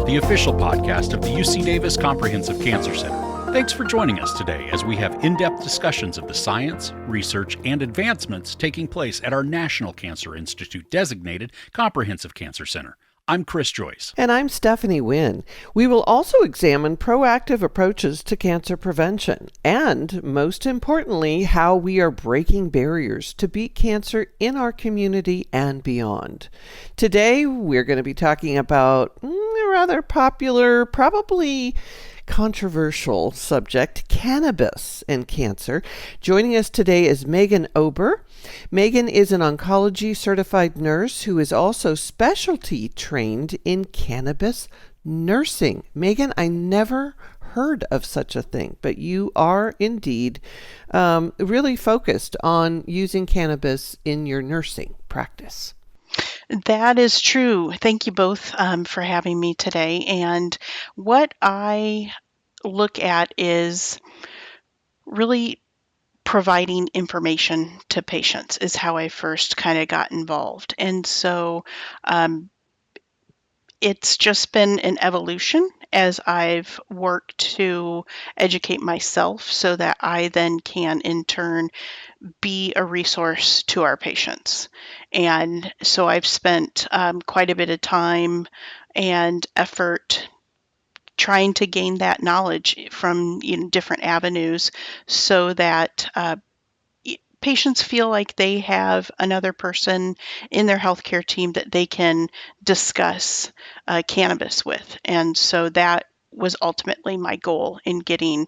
the official podcast of the UC Davis Comprehensive Cancer Center. Thanks for joining us today as we have in-depth discussions of the science, research, and advancements taking place at our National Cancer Institute designated Comprehensive Cancer Center. I'm Chris Joyce. And I'm Stephanie Winn. We will also examine proactive approaches to cancer prevention and, most importantly, how we are breaking barriers to beat cancer in our community and beyond. Today, we're going to be talking about a rather popular, probably controversial subject, cannabis and cancer. Joining us today is Megan Ober. Megan is an oncology certified nurse who is also specialty trained in cannabis nursing. Megan, I never heard of such a thing, but you are indeed really focused on using cannabis in your nursing practice. That is true. Thank you both for having me today. And what I look at is really providing information to patients is how I first kind of got involved. And so it's just been an evolution as I've worked to educate myself so that I then can in turn be a resource to our patients. And so I've spent quite a bit of time and effort trying to gain that knowledge from different avenues so that patients feel like they have another person in their healthcare team that they can discuss cannabis with. And so that was ultimately my goal in getting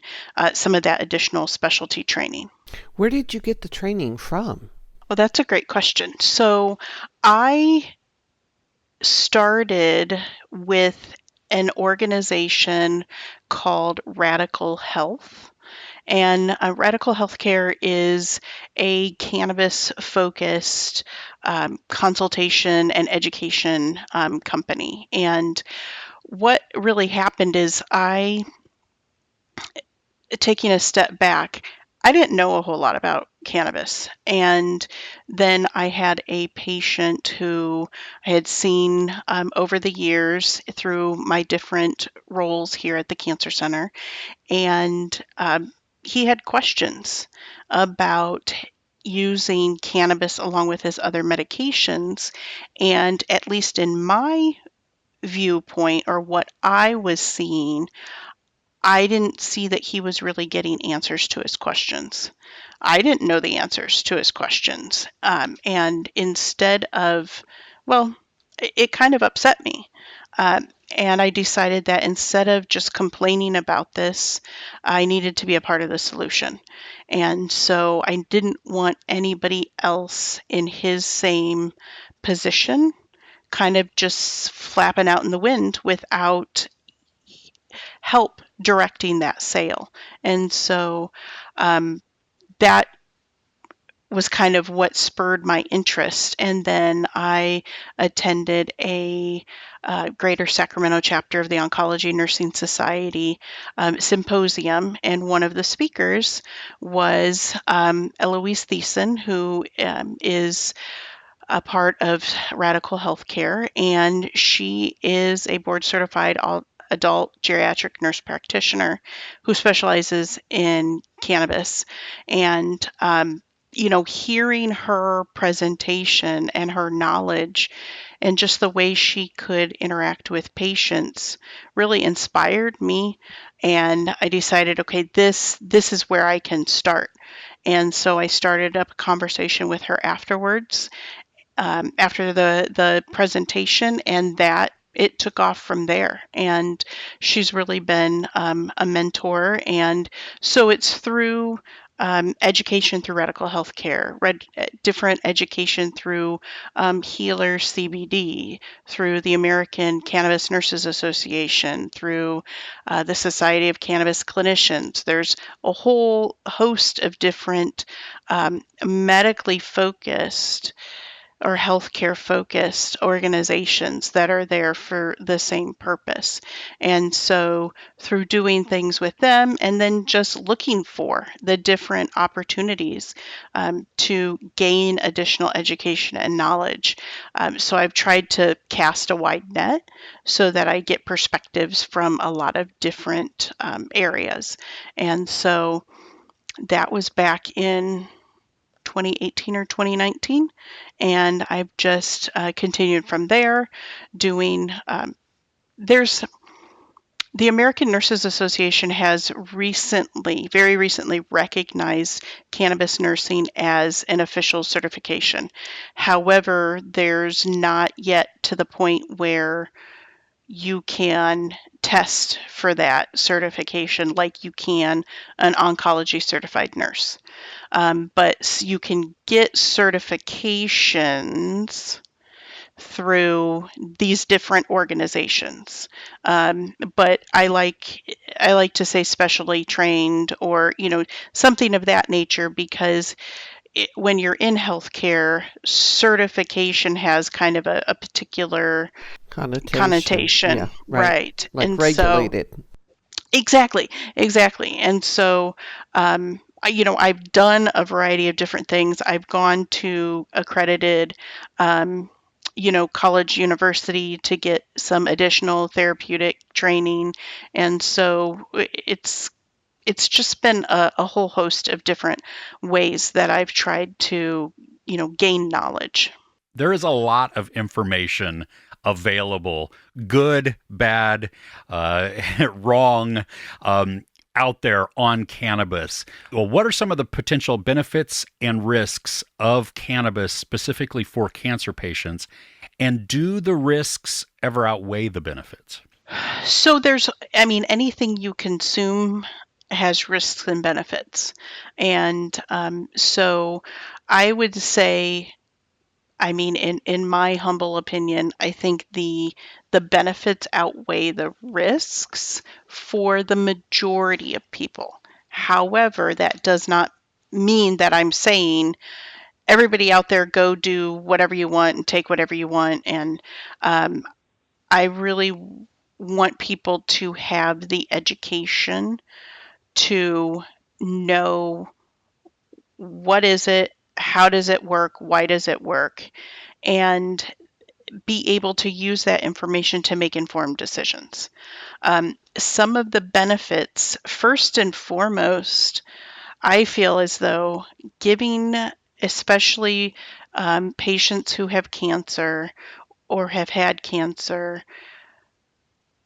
some of that additional specialty training. Where did you get the training from? Well, that's a great question. So I started with an organization called Radical Health. And Radical Healthcare is a cannabis-focused consultation and education company. And what really happened is taking a step back, I didn't know a whole lot about cannabis. And then I had a patient who I had seen over the years through my different roles here at the Cancer Center. And he had questions about using cannabis along with his other medications. And at least in my viewpoint, or what I was seeing, I didn't see that he was really getting answers to his questions. I didn't know the answers to his questions. And instead of, it kind of upset me. And I decided that instead of just complaining about this, I needed to be a part of the solution. And so I didn't want anybody else in his same position kind of just flapping out in the wind without help directing that sale. And so that was kind of what spurred my interest. And then I attended a Greater Sacramento chapter of the Oncology Nursing Society symposium, and one of the speakers was Eloise Thiessen, who is a part of Radical Healthcare, and she is a board-certified adult geriatric nurse practitioner who specializes in cannabis. And hearing her presentation and her knowledge and just the way she could interact with patients really inspired me. And I decided, okay, this is where I can start. And so I started up a conversation with her afterwards, after the presentation, and that it took off from there. And she's really been a mentor. And so it's through education through Radical Healthcare, different education through Healer CBD, through the American Cannabis Nurses Association, through the Society of Cannabis Clinicians. There's a whole host of different medically focused or healthcare focused organizations that are there for the same purpose. And so through doing things with them and then just looking for the different opportunities to gain additional education and knowledge. So I've tried to cast a wide net so that I get perspectives from a lot of different areas. And so that was back in 2018 or 2019, and I've just continued from there doing there's the American Nurses Association has very recently recognized cannabis nursing as an official certification. However, there's not yet to the point where you can test for that certification like you can an oncology certified nurse. But you can get certifications through these different organizations. But I like to say specially trained or something of that nature because when you're in healthcare, certification has kind of a particular connotation, Yeah, right. right? Like And so regulated. exactly. And so, I've done a variety of different things. I've gone to accredited, college, university to get some additional therapeutic training. And so it's just been a whole host of different ways that I've tried to, gain knowledge. There is a lot of information available, good, bad, wrong, out there on cannabis. Well, what are some of the potential benefits and risks of cannabis specifically for cancer patients? And do the risks ever outweigh the benefits? So anything you consume has risks and benefits. And so I would say, in my humble opinion, I think the benefits outweigh the risks for the majority of people. However, that does not mean that I'm saying everybody out there go do whatever you want and take whatever you want. And I really want people to have the education to know what is it, how does it work, why does it work, and be able to use that information to make informed decisions. Some of the benefits, first and foremost, I feel as though giving, especially patients who have cancer or have had cancer,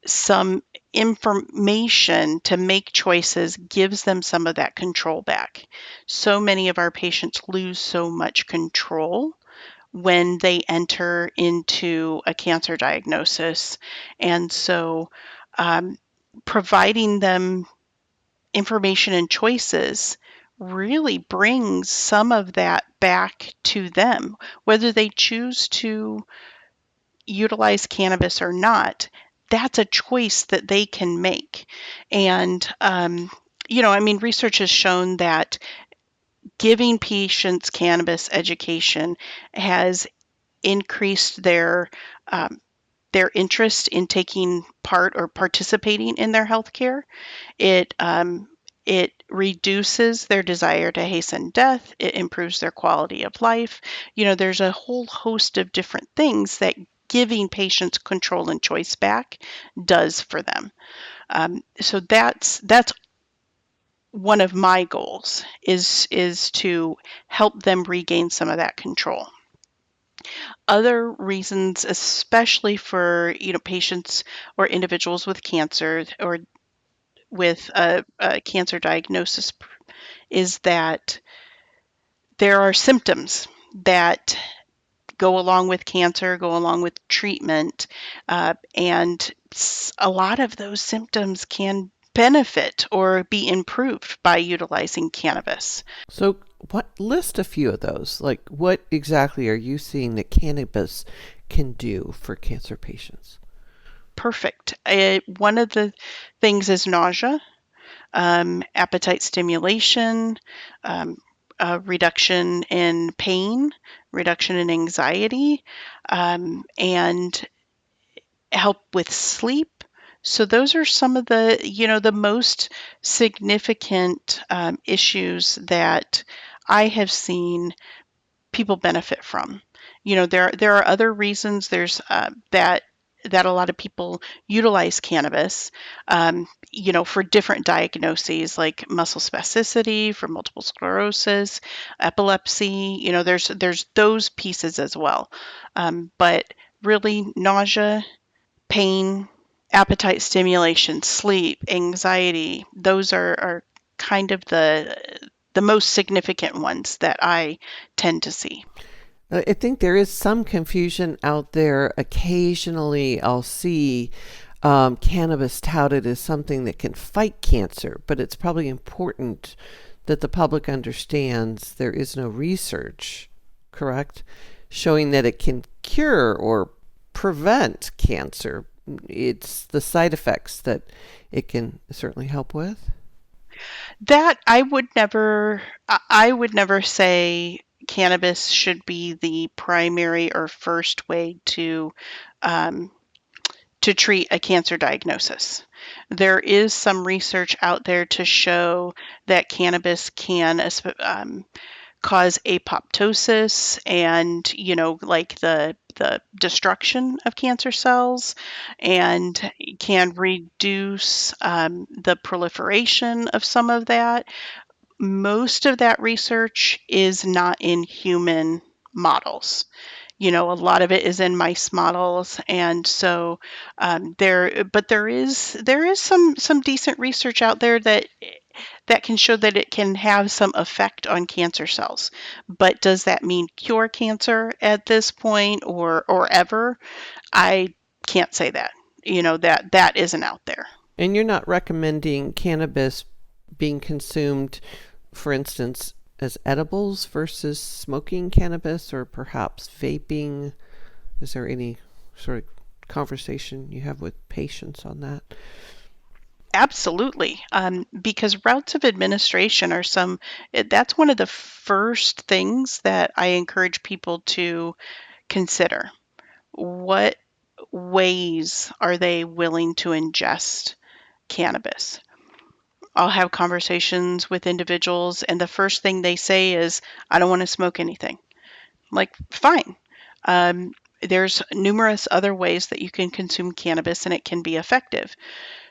some information to make choices gives them some of that control back. So many of our patients lose so much control when they enter into a cancer diagnosis. And so providing them information and choices really brings some of that back to them, whether they choose to utilize cannabis or not. That's a choice that they can make. And, research has shown that giving patients cannabis education has increased their interest in taking part or participating in their healthcare. It reduces their desire to hasten death. It improves their quality of life. There's a whole host of different things that giving patients control and choice back does for them. So that's one of my goals is to help them regain some of that control. Other reasons, especially for patients or individuals with cancer or with a cancer diagnosis, is that there are symptoms that go along with cancer, go along with treatment, and a lot of those symptoms can benefit or be improved by utilizing cannabis. So, list a few of those. Like, what exactly are you seeing that cannabis can do for cancer patients? Perfect. One of the things is nausea, appetite stimulation, reduction in pain, reduction in anxiety, and help with sleep. So those are some of the most significant issues that I have seen people benefit from. There are other reasons. There's that a lot of people utilize cannabis, for different diagnoses like muscle spasticity, for multiple sclerosis, epilepsy. There's those pieces as well. But really, nausea, pain, appetite stimulation, sleep, anxiety, those are kind of the most significant ones that I tend to see. I think there is some confusion out there. Occasionally, I'll see cannabis touted as something that can fight cancer, but it's probably important that the public understands there is no research, correct, showing that it can cure or prevent cancer. It's the side effects that it can certainly help with. That I would never say cannabis should be the primary or first way um, to treat a cancer diagnosis. There is some research out there to show that cannabis can cause apoptosis and like the destruction of cancer cells, and can reduce the proliferation of some of that. Most of that research is not in human models. A lot of it is in mice models, and so there is some decent research out there that can show that it can have some effect on cancer cells. But does that mean cure cancer at this point or ever? I can't say that. That isn't out there. And you're not recommending cannabis being consumed, for instance, as edibles versus smoking cannabis or perhaps vaping? Is there any sort of conversation you have with patients on that? Absolutely. Because routes of administration that's one of the first things that I encourage people to consider. What ways are they willing to ingest cannabis? I'll have conversations with individuals, and the first thing they say is, I don't want to smoke anything. I'm like, fine. Um, there's numerous other ways that you can consume cannabis and it can be effective.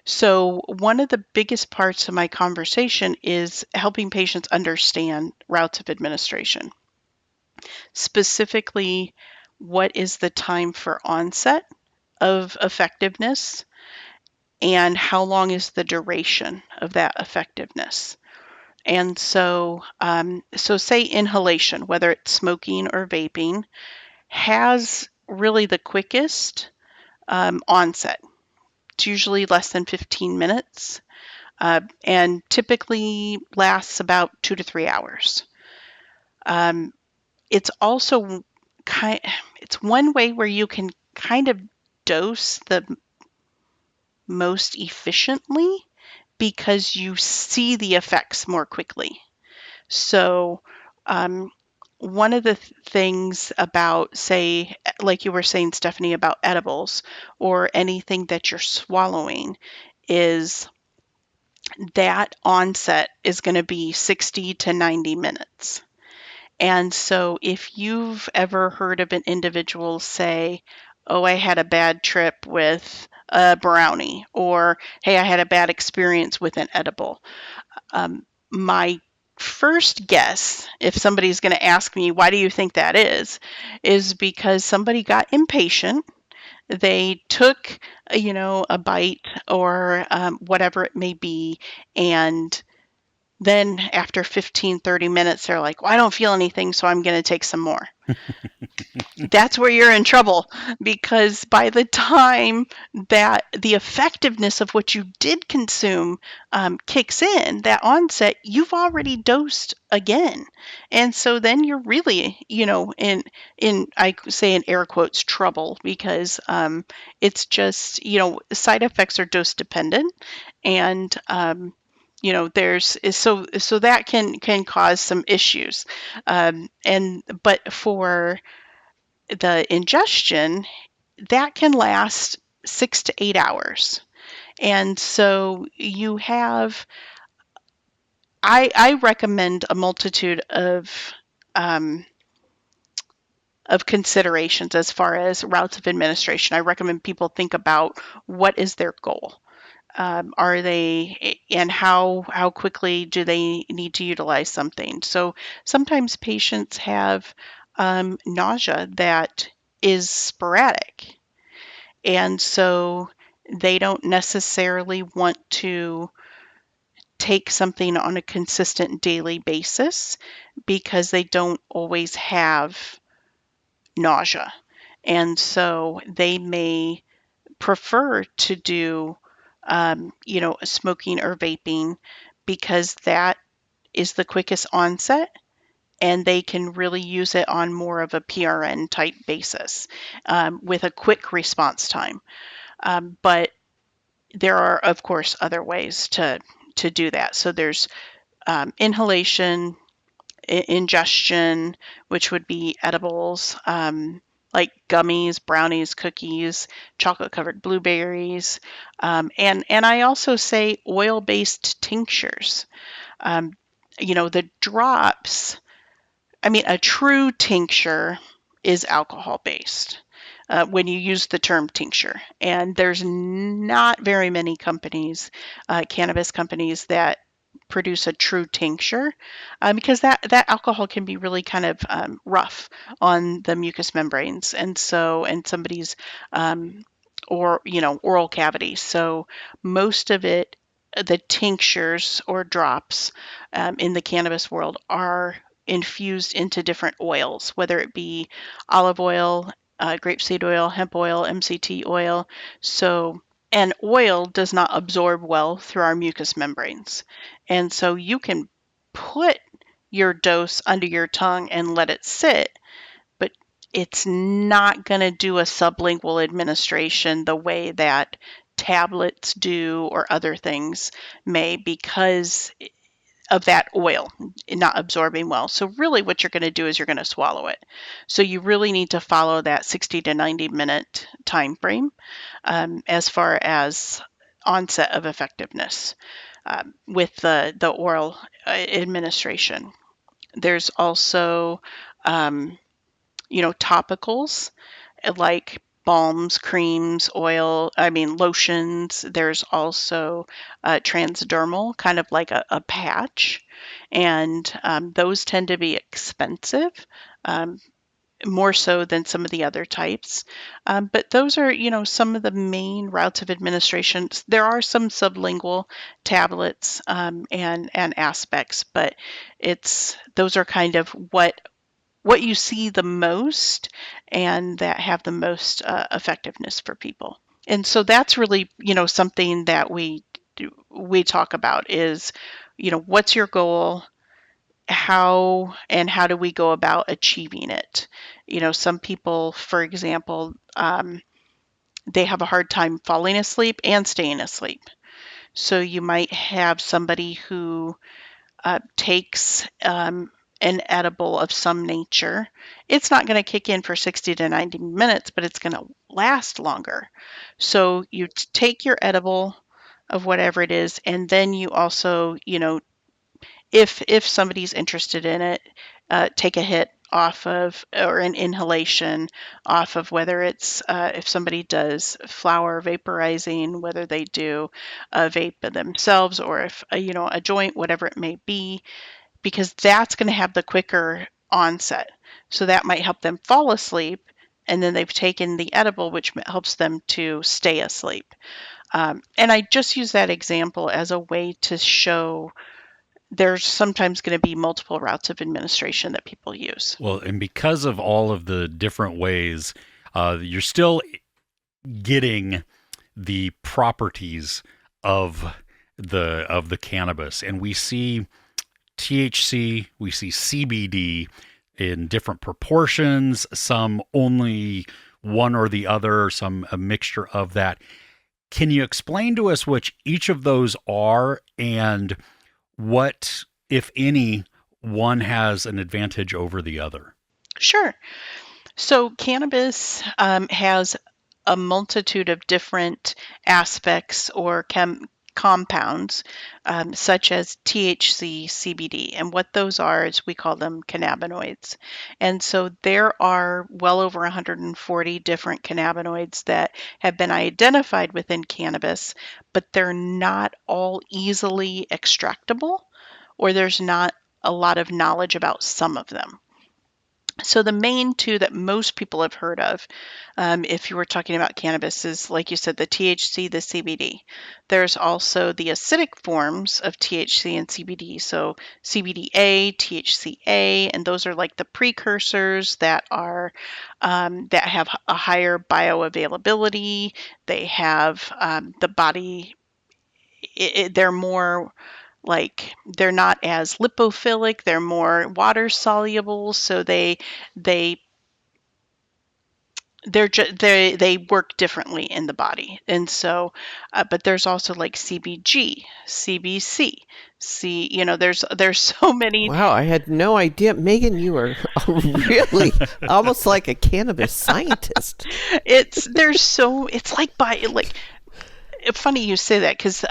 So, one of the biggest parts of my conversation is helping patients understand routes of administration. Specifically, what is the time for onset of effectiveness, and how long is the duration of that effectiveness? And so say inhalation, whether it's smoking or vaping, has really the quickest onset. It's usually less than 15 minutes, and typically lasts about 2 to 3 hours. Um, it's also it's one way where you can kind of dose the most efficiently because you see the effects more quickly. So, one of the things about, say, like you were saying, Stephanie, about edibles or anything that you're swallowing, is that onset is going to be 60 to 90 minutes. And so if you've ever heard of an individual say, oh, I had a bad trip with a brownie, or hey, I had a bad experience with an edible, my first guess, if somebody's going to ask me, why do you think that is because somebody got impatient. They took, a bite or whatever it may be, and then after 15, 30 minutes, they're like, well, I don't feel anything, so I'm going to take some more. That's where you're in trouble, because by the time that the effectiveness of what you did consume kicks in, that onset, you've already dosed again. And so then you're really, in I say in air quotes, trouble, because it's just, side effects are dose dependent. And so that can cause some issues. But for the ingestion, that can last 6 to 8 hours. And so I recommend a multitude um, of considerations as far as routes of administration. I recommend people think about what is their goal. Are they, and how quickly do they need to utilize something? So sometimes patients have nausea that is sporadic, and so they don't necessarily want to take something on a consistent daily basis because they don't always have nausea. And so they may prefer to do, smoking or vaping because that is the quickest onset and they can really use it on more of a PRN type basis with a quick response time. But there are, of course, other ways to do that. So there's inhalation, ingestion, which would be edibles, like gummies, brownies, cookies, chocolate covered blueberries. And I also say oil based tinctures. Um, the drops, I mean, a true tincture is alcohol based. When you use the term tincture, and there's not very many companies, cannabis companies, that produce a true tincture because that alcohol can be really kind of rough on the mucous membranes and somebody's or oral cavity. So most of it, the tinctures or drops in the cannabis world are infused into different oils, whether it be olive oil, grapeseed oil, hemp oil, MCT oil. So, and oil does not absorb well through our mucous membranes. And so you can put your dose under your tongue and let it sit, but it's not going to do a sublingual administration the way that tablets do or other things may because of that oil not absorbing well. So really what you're going to do is you're going to swallow it. So you really need to follow that 60 to 90 minute time frame as far as onset of effectiveness with the oral administration. There's also, topicals like balms, creams, lotions. There's also transdermal, kind of like a patch, and those tend to be expensive. More so than some of the other types. But those are, some of the main routes of administration. There are some sublingual tablets and aspects, but those are kind of what you see the most and that have the most effectiveness for people. And so that's really, something that we talk about is, what's your goal? How do we go about achieving it? Some people, for example, they have a hard time falling asleep and staying asleep. So you might have somebody who takes an edible of some nature. It's not going to kick in for 60 to 90 minutes, but it's going to last longer. So you take your edible of whatever it is, and then you also, if somebody's interested in it, take a hit off of, or an inhalation off of, whether it's if somebody does flower vaporizing, whether they do a vape themselves, or if a joint, whatever it may be, because that's going to have the quicker onset. So that might help them fall asleep, and then they've taken the edible, which helps them to stay asleep. And I just use that example as a way to show there's sometimes going to be multiple routes of administration that people use. Well, and because of all of the different ways, you're still getting the properties of the cannabis, and we see THC, we see CBD in different proportions, some only one or the other, some a mixture of that. Can you explain to us which each of those are and what, if any, one has an advantage over the other? Sure. So cannabis has a multitude of different aspects or compounds, such as THC, CBD, and what those are is we call them cannabinoids. And so there are well over 140 different cannabinoids that have been identified within cannabis, but they're not all easily extractable, or there's not a lot of knowledge about some of them. So the main two that most people have heard of, if you were talking about cannabis, is like you said, the THC, the CBD. There's also the acidic forms of THC and CBD, so CBDA, THCA, and those are like the precursors that are that have a higher bioavailability. They have the body. They're more like they're not as lipophilic, they're more water soluble, so they they work differently in the body. And so but there's also like CBG, CBC, there's so many. Wow, I had no idea. Megan, you are really almost like a cannabis scientist. It's like funny you say that, because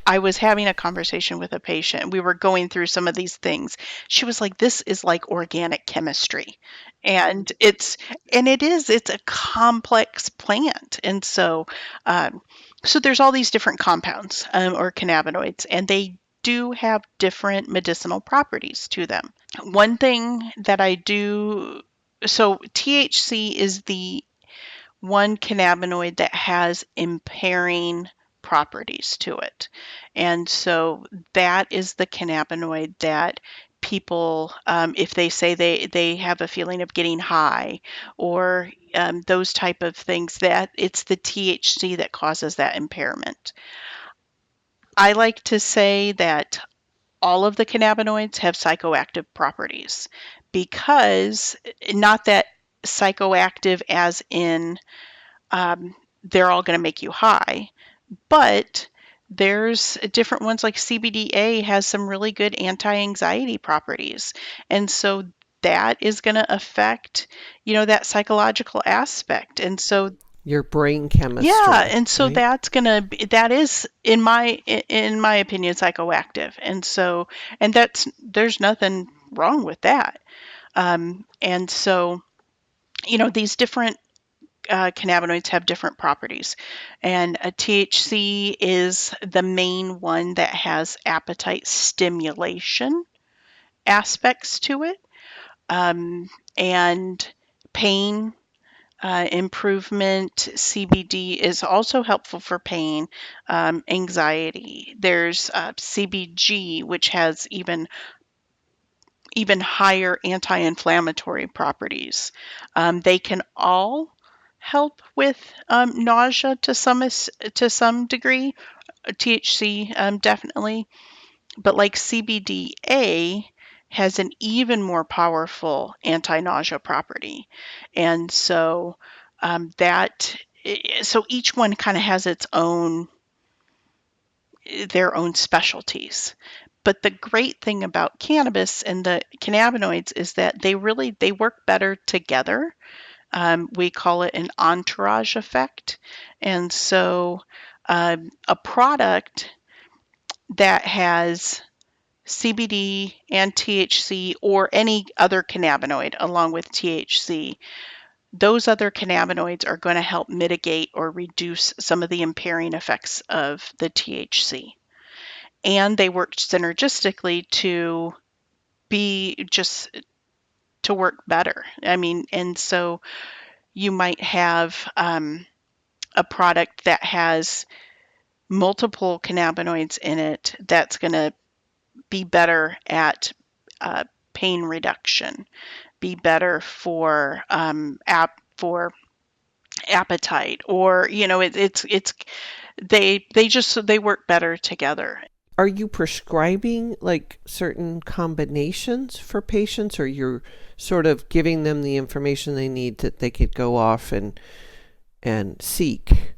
I was having a conversation with a patient. We were going through some of these things. She was like, "This is like organic chemistry." And it's a complex plant. And so there's all these different compounds, or cannabinoids, and they do have different medicinal properties to them. One thing that I do, so THC is the one cannabinoid that has impairing properties to it. And so that is the cannabinoid that people, if they say they have a feeling of getting high, or those type of things, that it's the THC that causes that impairment. I like to say that all of the cannabinoids have psychoactive properties, because not that psychoactive as in they're all going to make you high, but there's different ones, like CBDA has some really good anti-anxiety properties. And so that is going to affect, that psychological aspect. And so Your brain chemistry. yeah, and so right? that is in my opinion psychoactive. And so there's nothing wrong with that. And so these different cannabinoids have different properties, and a THC is the main one that has appetite stimulation aspects to it, and pain improvement. CBD is also helpful for pain, anxiety. There's CBG, which has even higher anti-inflammatory properties. They can all help with nausea to some degree. THC definitely, but like CBDA has an even more powerful anti-nausea property, and so so each one kind of has their own specialties. But the great thing about cannabis and the cannabinoids is that they work better together. We call it an entourage effect. And so a product that has CBD and THC, or any other cannabinoid along with THC, those other cannabinoids are going to help mitigate or reduce some of the impairing effects of the THC. And they work synergistically to work better. I mean, and so you might have a product that has multiple cannabinoids in it that's going to be better at pain reduction, be better for appetite, or they work better together. Are you prescribing like certain combinations for patients, or you're sort of giving them the information they need that they could go off and seek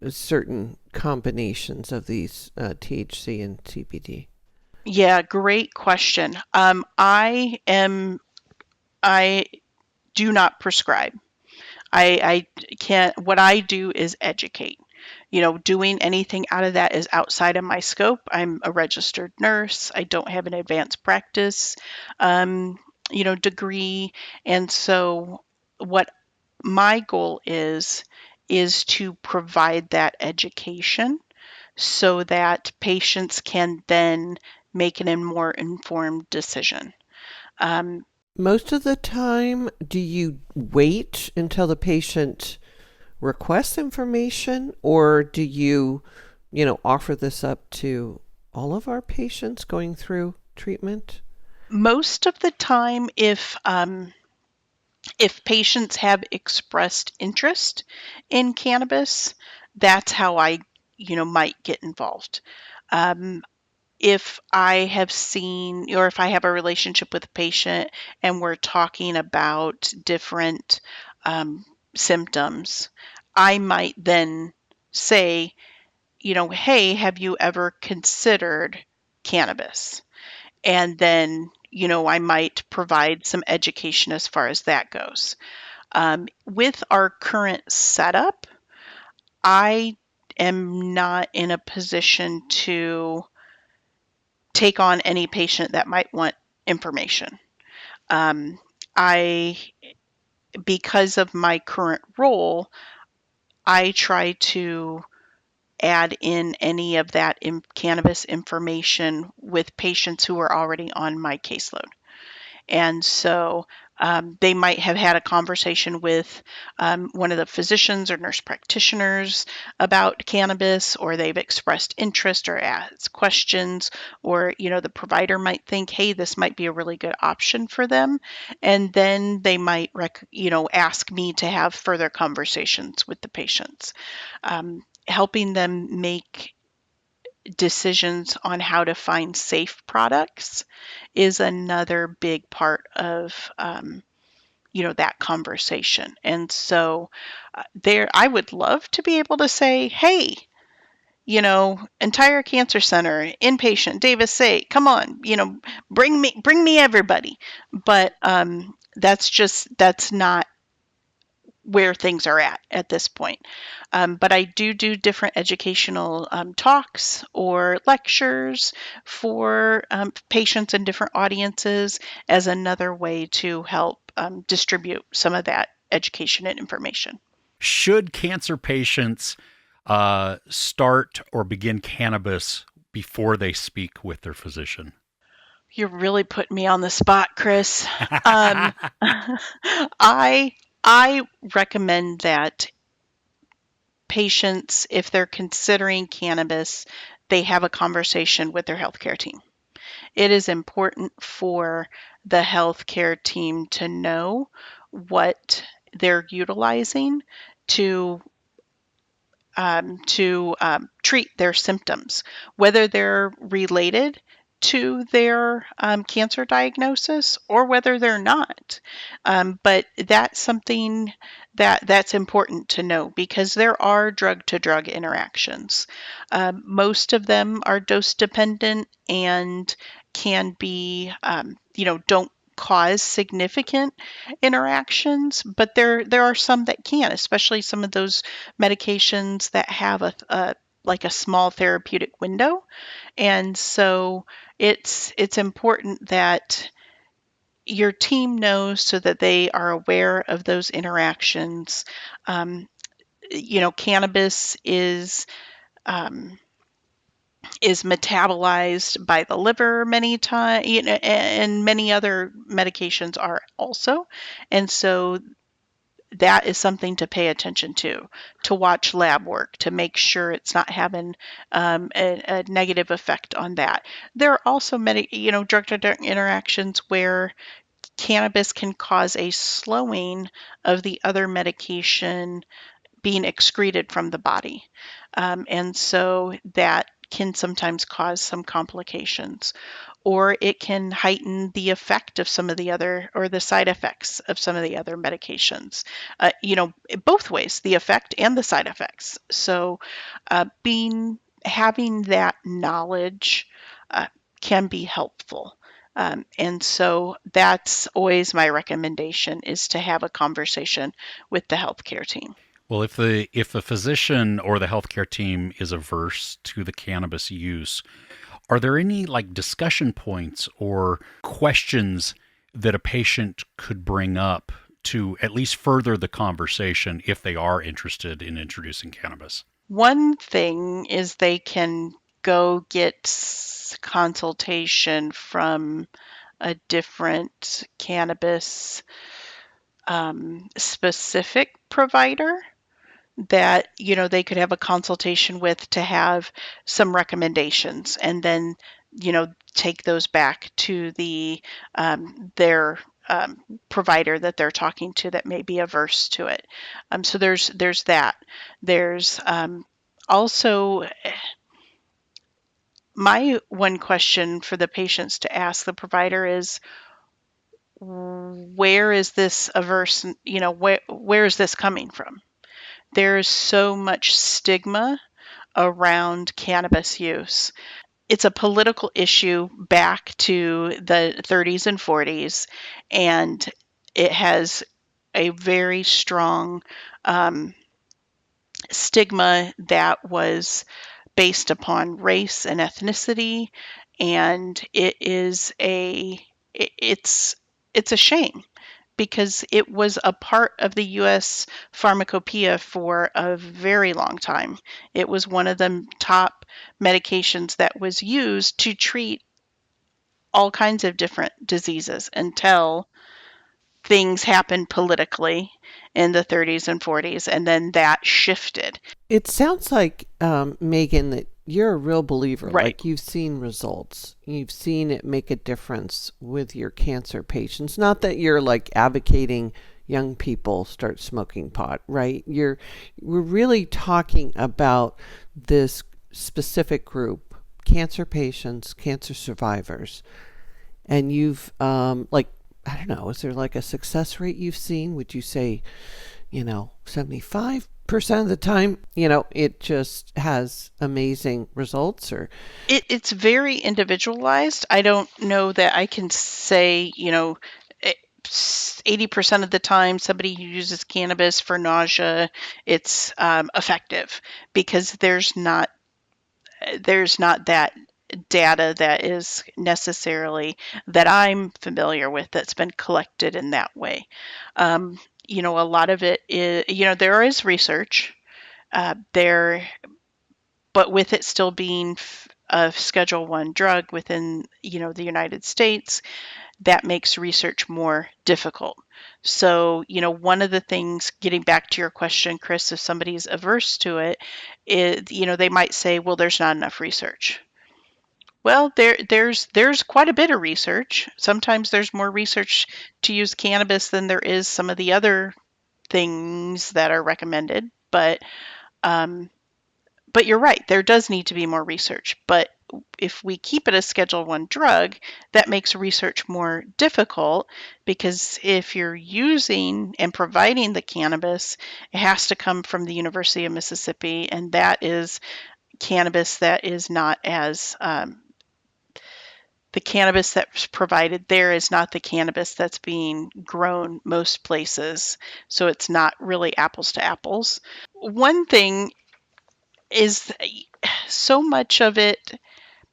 certain combinations of these THC and CBD? Yeah, great question. I do not prescribe. I can't, what I do is educate. Doing anything out of that is outside of my scope. I'm a registered nurse. I don't have an advanced practice, um, degree. And so what my goal is to provide that education so that patients can then make an more informed decision. Um, Most of the time, do you wait until the patient requests information, or do you, offer this up to all of our patients going through treatment? Most of the time, if patients have expressed interest in cannabis, that's how I, might get involved. Um, if I have seen, or if I have a relationship with a patient and we're talking about different symptoms, I might then say, hey, have you ever considered cannabis? And then, I might provide some education as far as that goes. With our current setup, I am not in a position to take on any patient that might want information. Um, I, because of my current role, I try to add in any of that cannabis information with patients who are already on my caseload. And so they might have had a conversation with one of the physicians or nurse practitioners about cannabis, or they've expressed interest or asked questions, or, the provider might think, hey, this might be a really good option for them. And then they might, ask me to have further conversations with the patients, helping them make decisions on how to find safe products is another big part of that conversation. And so I would love to be able to say, hey, entire cancer center, inpatient, Davis say, come on, bring me everybody. But that's not where things are at this point. But I do different educational talks or lectures for patients in different audiences as another way to help distribute some of that education and information. Should cancer patients start or begin cannabis before they speak with their physician? You're really putting me on the spot, Chris. Um, I I recommend that patients, if they're considering cannabis, they have a conversation with their healthcare team. It is important for the healthcare team to know what they're utilizing to treat their symptoms, whether they're related to their cancer diagnosis or whether they're not. But that's something that's important to know because there are drug-to-drug interactions. Most of them are dose dependent and can be, don't cause significant interactions, but there are some that can, especially some of those medications that have a like a small therapeutic window. And so it's important that your team knows so that they are aware of those interactions. Cannabis um, is metabolized by the liver many times, and many other medications are also. And so that is something to pay attention to watch lab work, to make sure it's not having a negative effect on that. There are also many, drug-to-drug interactions where cannabis can cause a slowing of the other medication being excreted from the body. And so that can sometimes cause some complications. or it can heighten the effect of some of the other, or the side effects of some of the other medications. Both ways, the effect and the side effects. So having that knowledge uh, can be helpful. And so that's always my recommendation, is to have a conversation with the healthcare team. Well, if the physician or the healthcare team is averse to the cannabis use, are there any like discussion points or questions that a patient could bring up to at least further the conversation if they are interested in introducing cannabis? One thing is they can go get consultation from a different cannabis specific provider that they could have a consultation with, to have some recommendations, and then take those back to their provider that they're talking to that may be averse to it. So there's that. There's also, my one question for the patients to ask the provider is, where is this averse, where is this coming from? There's so much stigma around cannabis use. It's a political issue back to the 30s and 40s, and it has a very strong stigma that was based upon race and ethnicity, and it's a shame, because it was a part of the US pharmacopoeia for a very long time. It was one of the top medications that was used to treat all kinds of different diseases, until things happened politically in the 30s and 40s, and then that shifted. It sounds like, Megan, that you're a real believer. Right. Like, you've seen results. You've seen it make a difference with your cancer patients. Not that you're like advocating young people start smoking pot, right? We're really talking about this specific group, cancer patients, cancer survivors. And you've, like, I don't know, is there like a success rate you've seen? Would you say, 75% of the time, it just has amazing results? Or It's very individualized. I don't know that I can say, 80% of the time somebody who uses cannabis for nausea, it's effective, because there's not that data that is necessarily, that I'm familiar with, that's been collected in that way. A lot of it is, there is research there, but with it still being a Schedule 1 drug within, the United States, that makes research more difficult. So, one of the things, getting back to your question, Chris, if somebody's averse to it, they might say, well, there's not enough research. Well, there's quite a bit of research. Sometimes there's more research to use cannabis than there is some of the other things that are recommended. But you're right, there does need to be more research. But if we keep it a Schedule 1 drug, that makes research more difficult, because if you're using and providing the cannabis, it has to come from the University of Mississippi, and that is cannabis that is not as the cannabis that's provided there is not the cannabis that's being grown most places. So it's not really apples to apples. One thing is, so much of it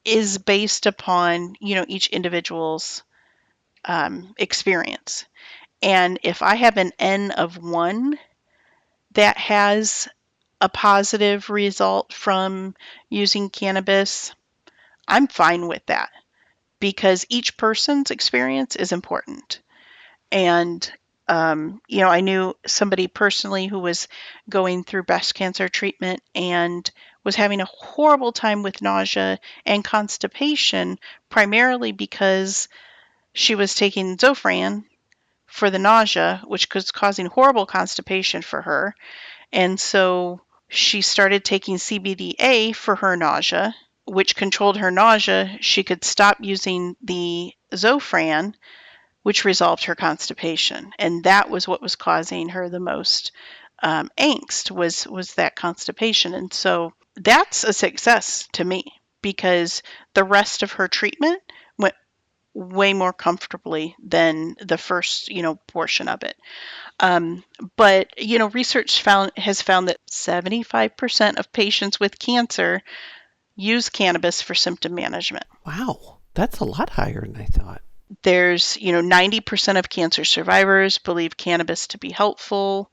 is based upon, each individual's experience. And if I have an N of 1 that has a positive result from using cannabis, I'm fine with that, because each person's experience is important. And, I knew somebody personally who was going through breast cancer treatment and was having a horrible time with nausea and constipation, primarily because she was taking Zofran for the nausea, which was causing horrible constipation for her. And so she started taking CBDA for her nausea, which controlled her nausea, she could stop using the Zofran, which resolved her constipation. And that was what was causing her the most angst, was that constipation. And so that's a success to me, because the rest of her treatment went way more comfortably than the first, portion of it. But research has found that 75% of patients with cancer use cannabis for symptom management. Wow, that's a lot higher than I thought. There's 90% of cancer survivors believe cannabis to be helpful.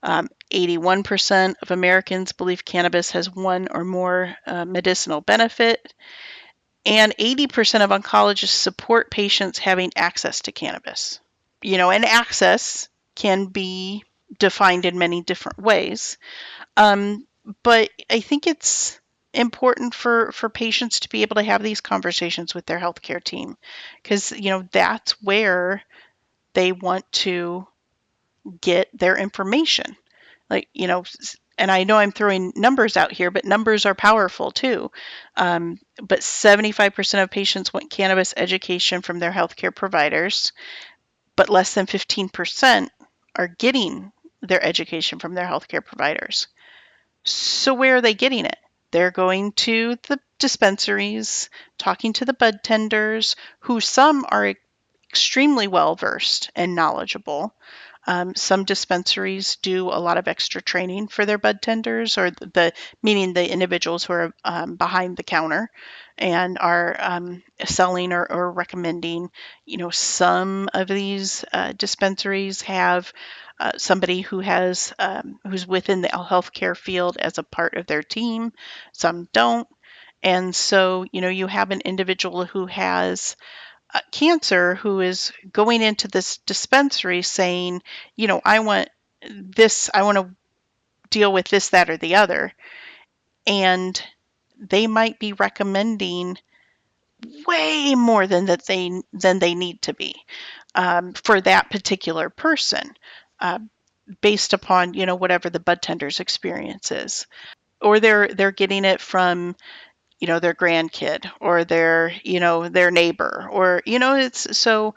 81% of Americans believe cannabis has one or more medicinal benefit. And 80% of oncologists support patients having access to cannabis. And access can be defined in many different ways. But I think it's important for patients to be able to have these conversations with their healthcare team, because, that's where they want to get their information. And I know I'm throwing numbers out here, but numbers are powerful too. But 75% of patients want cannabis education from their healthcare providers, but less than 15% are getting their education from their healthcare providers. So where are they getting it? They're going to the dispensaries, talking to the bud tenders, who some are extremely well versed and knowledgeable. Some dispensaries do a lot of extra training for their bud tenders, or meaning the individuals who are behind the counter and are selling or recommending. Some of these dispensaries have somebody who's within the healthcare field as a part of their team. Some don't. And so, you have an individual who has cancer who is going into this dispensary saying, I want this, I want to deal with this, that, or the other. And they might be recommending way more than they need to be for that particular person, based upon whatever the bud tender's experience is, or they're getting it from their grandkid or their neighbor, or it's so.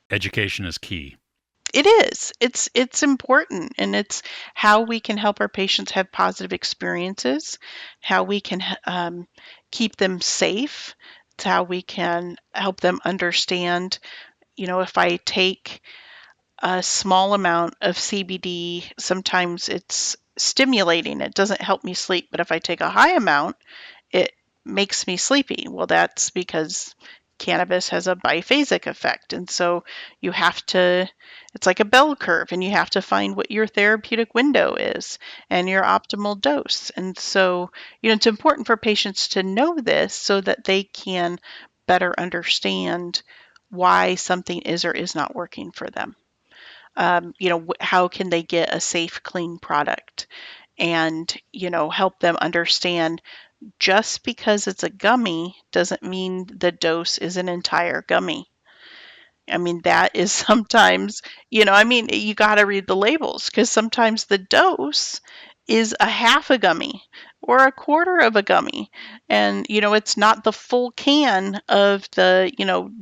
Education is key. It is. It's important, and it's how we can help our patients have positive experiences, how we can keep them safe. It's how we can help them understand, if I take a small amount of CBD, sometimes it's stimulating. It doesn't help me sleep, but if I take a high amount, it makes me sleepy. Well, that's because cannabis has a biphasic effect. And so it's like a bell curve, and you have to find what your therapeutic window is and your optimal dose. And so, it's important for patients to know this so that they can better understand why something is or is not working for them. How can they get a safe, clean product, and, help them understand just because it's a gummy doesn't mean the dose is an entire gummy. I mean, that is sometimes, you got to read the labels, because sometimes the dose is a half a gummy or a quarter of a gummy. And, it's not the full can of the,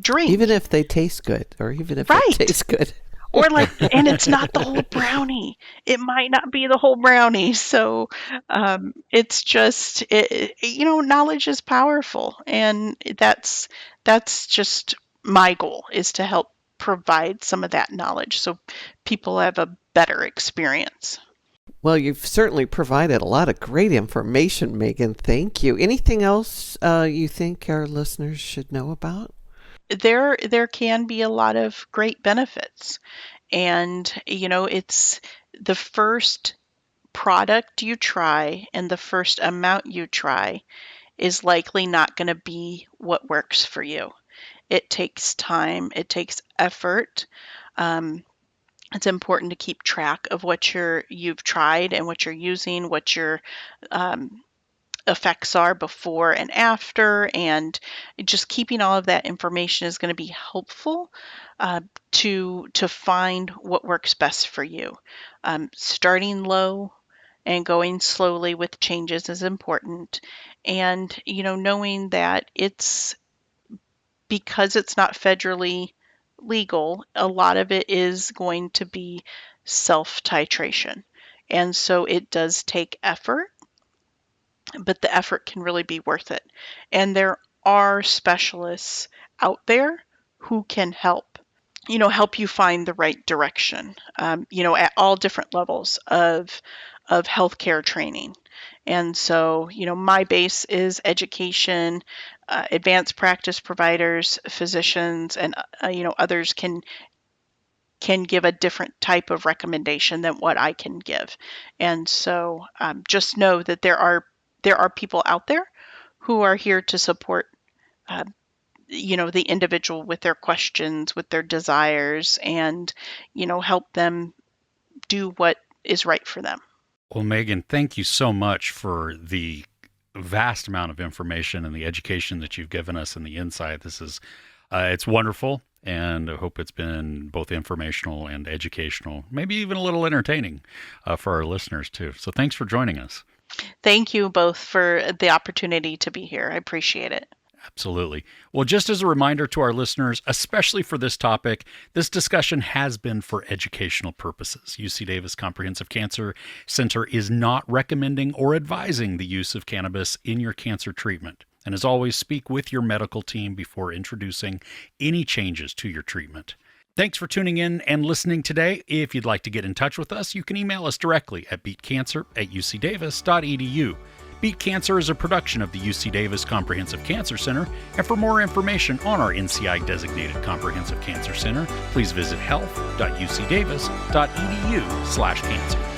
drink. Even if they taste good, or even if Right. it tastes good. Or and it's not the whole brownie. It might not be the whole brownie. So it's just, knowledge is powerful. And that's just my goal, is to help provide some of that knowledge so people have a better experience. Well, you've certainly provided a lot of great information, Megan. Thank you. Anything else you think our listeners should know about? There can be a lot of great benefits. And, it's the first product you try and the first amount you try is likely not going to be what works for you. It takes time, it takes effort. It's important to keep track of what you've tried and what you're using, what your effects are before and after, and just keeping all of that information is going to be helpful to find what works best for you. Starting low, and going slowly with changes is important. And, knowing that because it's not federally legal, a lot of it is going to be self-titration. And so it does take effort, but the effort can really be worth it. And there are specialists out there who can help you find the right direction, at all different levels of healthcare training. And so, my base is education, advanced practice providers, physicians, and others can give a different type of recommendation than what I can give. And so, just know that there are people out there who are here to support the individual with their questions, with their desires, and help them do what is right for them. Well, Megan, thank you so much for the vast amount of information and the education that you've given us and the insight. This is it's wonderful, and I hope it's been both informational and educational, maybe even a little entertaining for our listeners too. So thanks for joining us. Thank you both for the opportunity to be here. I appreciate it. Absolutely. Well, just as a reminder to our listeners, especially for this topic, this discussion has been for educational purposes. UC Davis Comprehensive Cancer Center is not recommending or advising the use of cannabis in your cancer treatment. And as always, speak with your medical team before introducing any changes to your treatment. Thanks for tuning in and listening today. If you'd like to get in touch with us, you can email us directly at beatcancer@ucdavis.edu. Beat Cancer is a production of the UC Davis Comprehensive Cancer Center, and for more information on our NCI-designated Comprehensive Cancer Center, please visit health.ucdavis.edu/cancer.